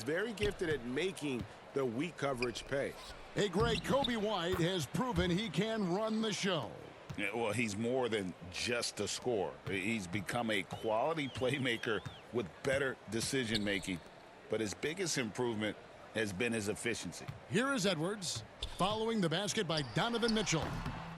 very gifted at making the weak coverage pay. Hey, Greg, Kobe White has proven he can run the show. Yeah, well, he's more than just a scorer. He's become a quality playmaker with better decision-making. But his biggest improvement has been his efficiency. Here is Edwards, following the basket by Donovan Mitchell.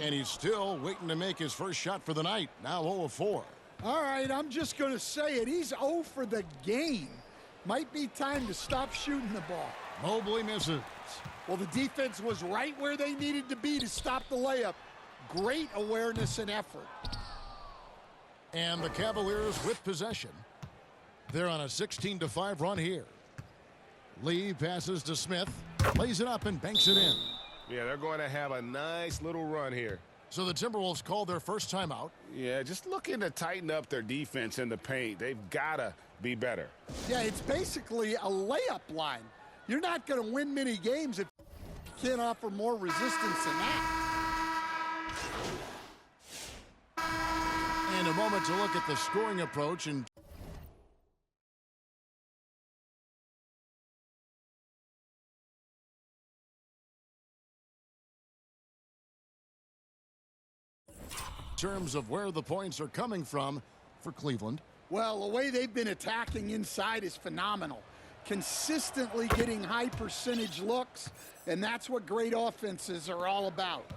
And he's still waiting to make his first shot for the night. Now 0 of 4. All right, I'm just going to say it. He's 0 for the game. Might be time to stop shooting the ball. Mobley misses. Well, the defense was right where they needed to be to stop the layup. Great awareness and effort. And the Cavaliers with possession. They're on a 16-5 run here. Lee passes to Smith, lays it up and banks it in. Yeah, they're going to have a nice little run here. So the Timberwolves call their first timeout. Yeah, just looking to tighten up their defense in the paint. They've got to be better. Yeah, it's basically a layup line. You're not going to win many games if you can't offer more resistance than that. And a moment to look at the scoring approach. And in terms of where the points are coming from for Cleveland. Well, the way they've been attacking inside is phenomenal. Consistently getting high percentage looks, and that's what great offenses are all about.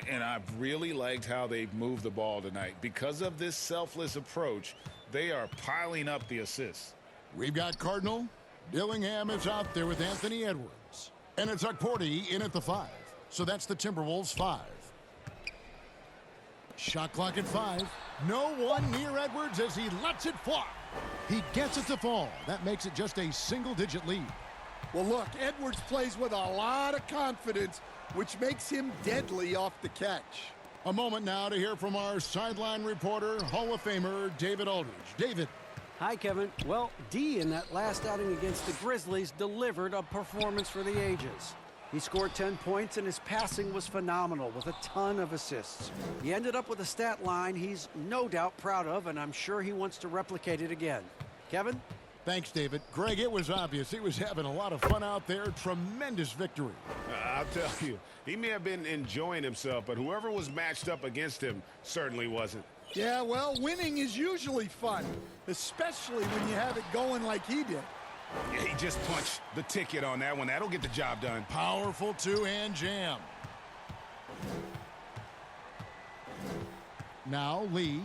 And I've really liked how they've moved the ball tonight. Because of this selfless approach, they are piling up the assists. We've got Cardinal. Dillingham is out there with Anthony Edwards. And it's Okporti in at the 5. So that's the Timberwolves 5. Shot clock at 5. No one near Edwards as he lets it fly. He gets it to fall. That makes it just a single-digit lead. Well, look, Edwards plays with a lot of confidence, which makes him deadly off the catch. A moment now to hear from our sideline reporter, Hall of Famer David Aldridge. David. Hi, Kevin. Well, D in that last outing against the Grizzlies delivered a performance for the ages. He scored 10 points, and his passing was phenomenal with a ton of assists. He ended up with a stat line he's no doubt proud of, and I'm sure he wants to replicate it again. Kevin? Thanks, David. Greg, it was obvious he was having a lot of fun out there. Tremendous victory. I'll tell you, he may have been enjoying himself, but whoever was matched up against him certainly wasn't. Yeah, well, winning is usually fun, especially when you have it going like he did. Yeah, he just punched the ticket on that one. That'll get the job done. Powerful two-hand jam. Now Lee.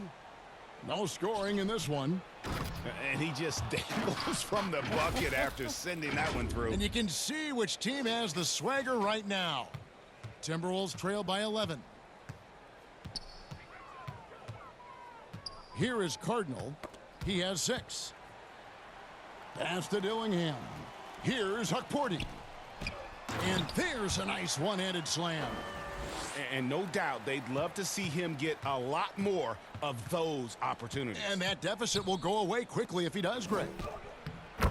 No scoring in this one. And he just dangles from the bucket after sending that one through. And you can see which team has the swagger right now. Timberwolves trail by 11. Here is Cardinal. He has 6. Pass to Dillingham. Here's Okporti. And there's a nice one-handed slam. And no doubt they'd love to see him get a lot more of those opportunities. And that deficit will go away quickly if he does, Greg.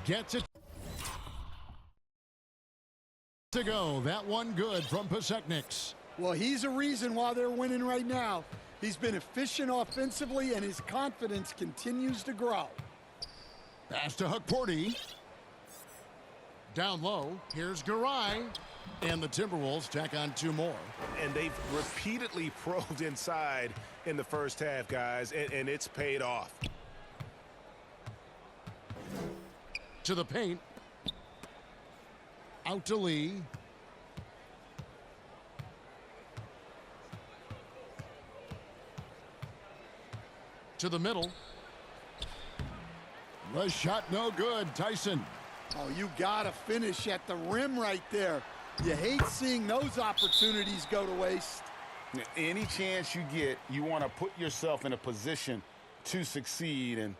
Gets it to go. That one good from Pasechniks. Well, he's a reason why they're winning right now. He's been efficient offensively, and his confidence continues to grow. Pass to Okporti. Down low. Here's Garai. And the Timberwolves tack on 2 more. And they've repeatedly probed inside in the first half, guys, and it's paid off. To the paint. Out to Lee. To the middle. The shot no good. Tyson. Oh, you got to finish at the rim right there. You hate seeing those opportunities go to waste. Any chance you get, you want to put yourself in a position to succeed, and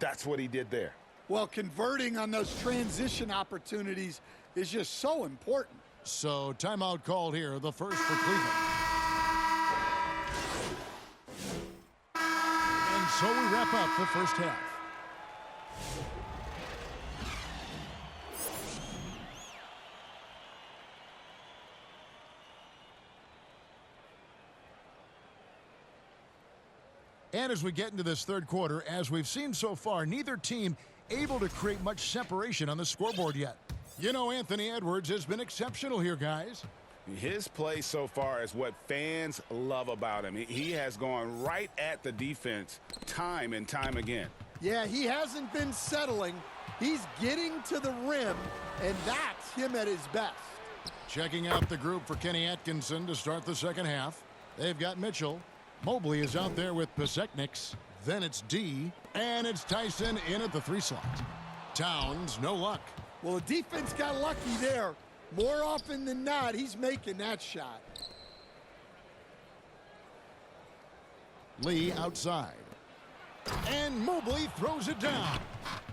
that's what he did there. Well, converting on those transition opportunities is just so important. So timeout called here, the first for Cleveland. And so we wrap up the first half. And as we get into this third quarter, as we've seen so far, neither team able to create much separation on the scoreboard yet. You know, Anthony Edwards has been exceptional here, guys. His play so far is what fans love about him. He has gone right at the defense time and time again. Yeah, he hasn't been settling. He's getting to the rim, and that's him at his best. Checking out the group for Kenny Atkinson to start the second half. They've got Mitchell. Mobley is out there with Pasekniks. Then it's D, and it's Tyson in at the 3 slot. Towns, no luck. Well, the defense got lucky there. More often than not, he's making that shot. Lee outside. And Mobley throws it down.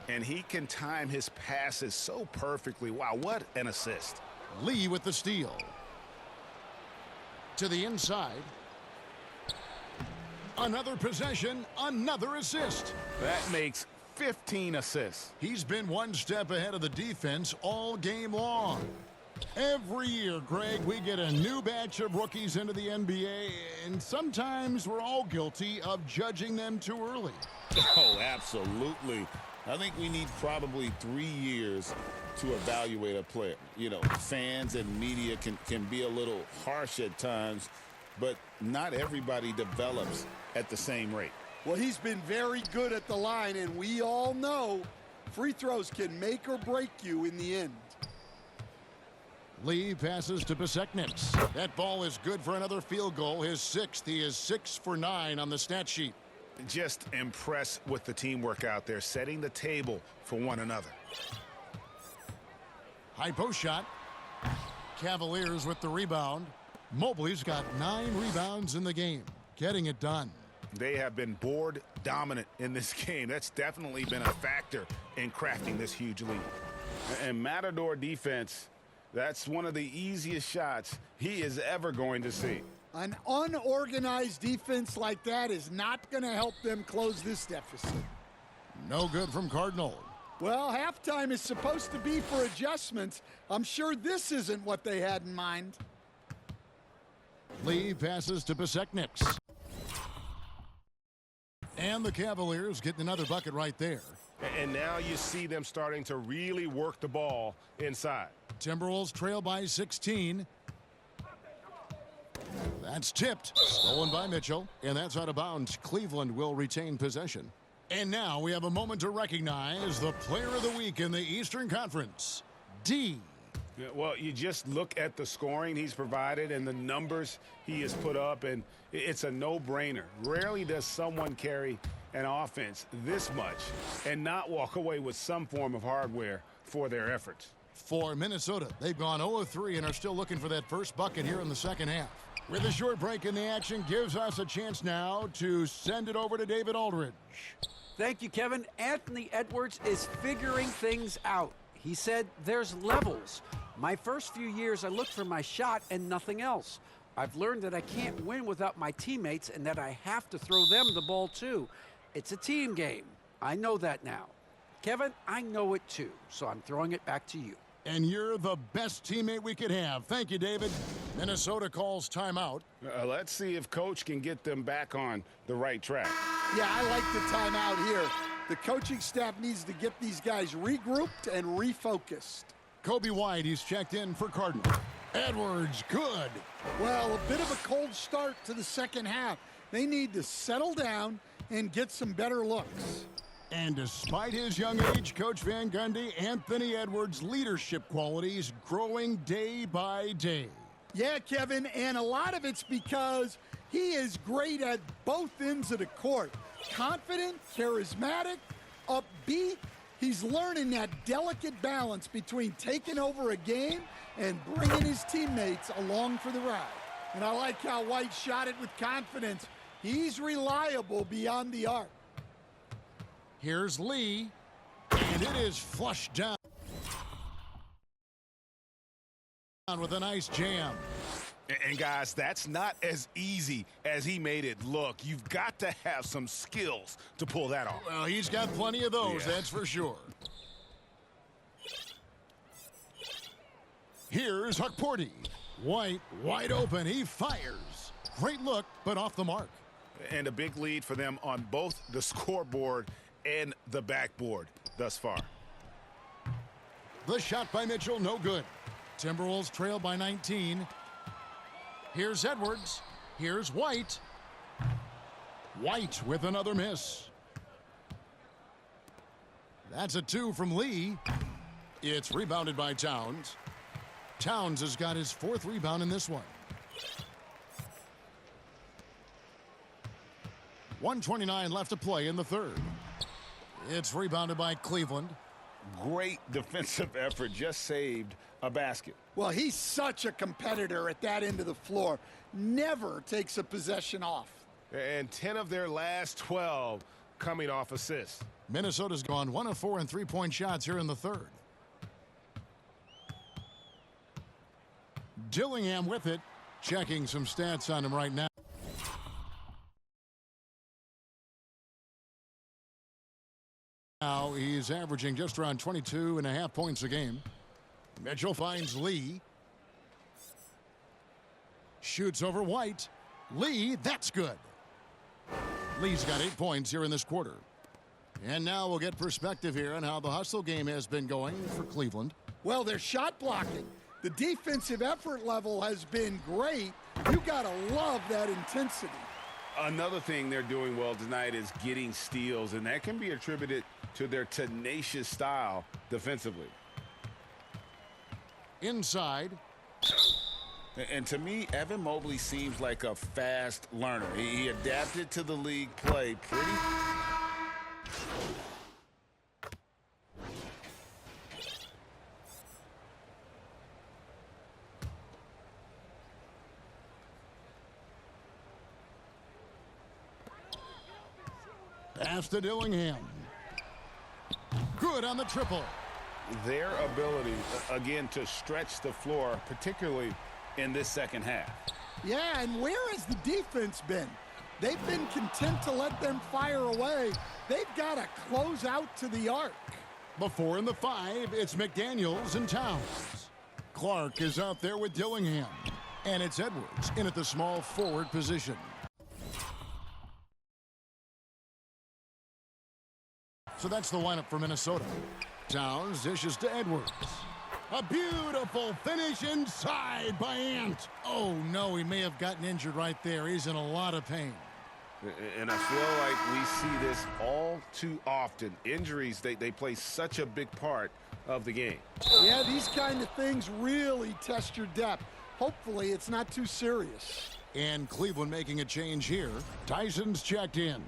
And he can time his passes so perfectly. Wow, what an assist. Lee with the steal. To the inside. Another possession, another assist. That makes 15 assists. He's been one step ahead of the defense all game long. Every year, Greg, we get a new batch of rookies into the NBA, and sometimes we're all guilty of judging them too early. Oh, absolutely. I think we need probably 3 years to evaluate a player. You know, fans and media can be a little harsh at times, but not everybody develops at the same rate. Well, he's been very good at the line, and we all know free throws can make or break you in the end. Lee passes to Pasekniks. That ball is good for another field goal, his 6th. He is 6 for 9 on the stat sheet. Just impressed with the teamwork out there, setting the table for one another. High post shot. Cavaliers with the rebound. Mobley's got 9 rebounds in the game, getting it done. They have been board dominant in this game. That's definitely been a factor in crafting this huge lead. And Matador defense, that's one of the easiest shots he is ever going to see. An unorganized defense like that is not going to help them close this deficit. No good from Cardinal. Well, halftime is supposed to be for adjustments. I'm sure this isn't what they had in mind. Lee passes to Pasekniks. And the Cavaliers getting another bucket right there. And now you see them starting to really work the ball inside. Timberwolves trail by 16. That's tipped. Stolen by Mitchell. And that's out of bounds. Cleveland will retain possession. And now we have a moment to recognize the player of the week in the Eastern Conference. D. Yeah, well, you just look at the scoring he's provided and the numbers he has put up, and it's a no-brainer. Rarely does someone carry an offense this much and not walk away with some form of hardware for their efforts. For Minnesota, they've gone 0-3 and are still looking for that first bucket here in the second half. With a short break in the action, gives us a chance now to send it over to David Aldridge. Thank you, Kevin. Anthony Edwards is figuring things out. He said there's levels. My first few years, I looked for my shot and nothing else. I've learned that I can't win without my teammates and that I have to throw them the ball too. It's a team game. I know that now. Kevin, I know it too, so I'm throwing it back to you. And you're the best teammate we could have. Thank you, David. Minnesota calls timeout. Let's see if Coach can get them back on the right track. Yeah, I like the timeout here. The coaching staff needs to get these guys regrouped and refocused. Kobe White, he's checked in for Cardinal. Edwards, good. Well, a bit of a cold start to the second half. They need to settle down and get some better looks. And despite his young age, Coach Van Gundy, Anthony Edwards' leadership qualities growing day by day. Yeah, Kevin, and a lot of it's because he is great at both ends of the court. Confident, charismatic, upbeat. He's learning that delicate balance between taking over a game and bringing his teammates along for the ride. And I like how White shot it with confidence. He's reliable beyond the arc. Here's Lee, and it is flushed down with a nice jam. And guys, that's not as easy as he made it look. You've got to have some skills to pull that off. Well, he's got plenty of those, that's for sure. Here's Hukporti. White, wide open, he fires. Great look, but off the mark. And a big lead for them on both the scoreboard and the backboard thus far. The shot by Mitchell, no good. Timberwolves trail by 19. Here's Edwards. Here's White. White with another miss. That's a 2 from Lee. It's rebounded by Towns. Towns has got his 4th rebound in this one. 1:29 left to play in the 3rd. It's rebounded by Cleveland. Great defensive effort, just saved a basket. Well, he's such a competitor at that end of the floor. Never takes a possession off. And 10 of their last 12 coming off assists. Minnesota's gone 1 of 4 in three-point shots here in the 3rd. Dillingham with it. Checking some stats on him right now. Now he's averaging just around 22.5 points a game. Mitchell finds Lee. Shoots over White. Lee, that's good. Lee's got 8 points here in this quarter. And now we'll get perspective here on how the hustle game has been going for Cleveland. Well, they're shot blocking. The defensive effort level has been great. You got to love that intensity. Another thing they're doing well tonight is getting steals, and that can be attributed to their tenacious style defensively. Inside. And to me, Evan Mobley seems like a fast learner. He adapted to the league play pretty. Pass to Dillingham. Good on the triple. Their ability, again, to stretch the floor, particularly in this second half. Yeah, and where has the defense been? They've been content to let them fire away. They've got to close out to the arc. Before in the 5, it's McDaniels and Towns. Clark is out there with Dillingham. And it's Edwards in at the small forward position. So that's the lineup for Minnesota. Towns dishes to Edwards. A beautiful finish inside by Ant. Oh, no, he may have gotten injured right there. He's in a lot of pain. And I feel like we see this all too often. Injuries, they play such a big part of the game. Yeah, these kind of things really test your depth. Hopefully it's not too serious. And Cleveland making a change here. Tyson's checked in.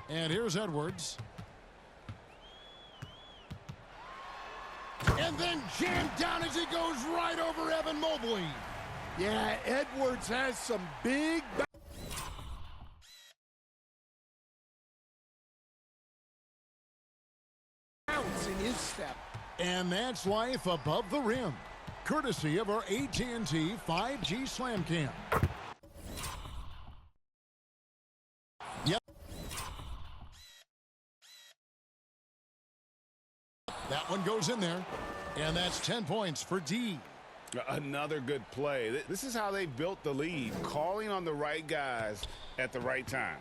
And here's Edwards. And then jammed down as he goes right over Evan Mobley. Yeah, Edwards has some big bounce in his step. And that's life above the rim. Courtesy of our AT&T 5G Slam Cam. Yep. That one goes in there. And that's 10 points for D. Another good play. This is how they built the lead, calling on the right guys at the right time.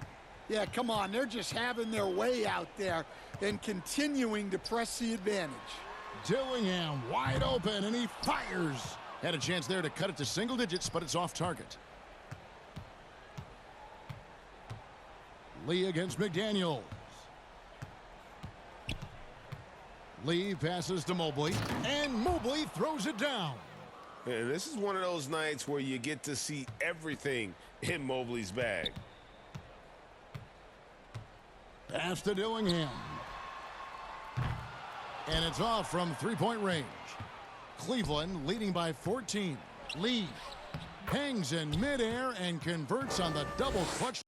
Yeah, come on. They're just having their way out there and continuing to press the advantage. Dillingham wide open, and he fires. Had a chance there to cut it to single digits, but it's off target. Lee against McDaniels. Lee passes to Mobley, and Mobley throws it down. Yeah, this is one of those nights where you get to see everything in Mobley's bag. Pass to Dillingham. And it's off from three-point range. Cleveland leading by 14. Lee hangs in midair and converts on the double clutch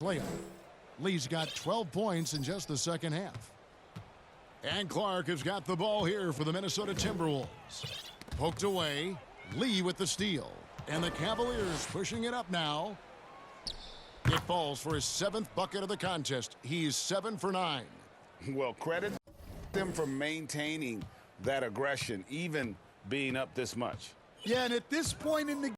layup. Lee's got 12 points in just the second half. And Clark has got the ball here for the Minnesota Timberwolves. Poked away. Lee with the steal. And the Cavaliers pushing it up now. It falls for his 7th bucket of the contest. He's 7 for 9. Well, credit them for maintaining that aggression, even being up this much. Yeah, and at this point in the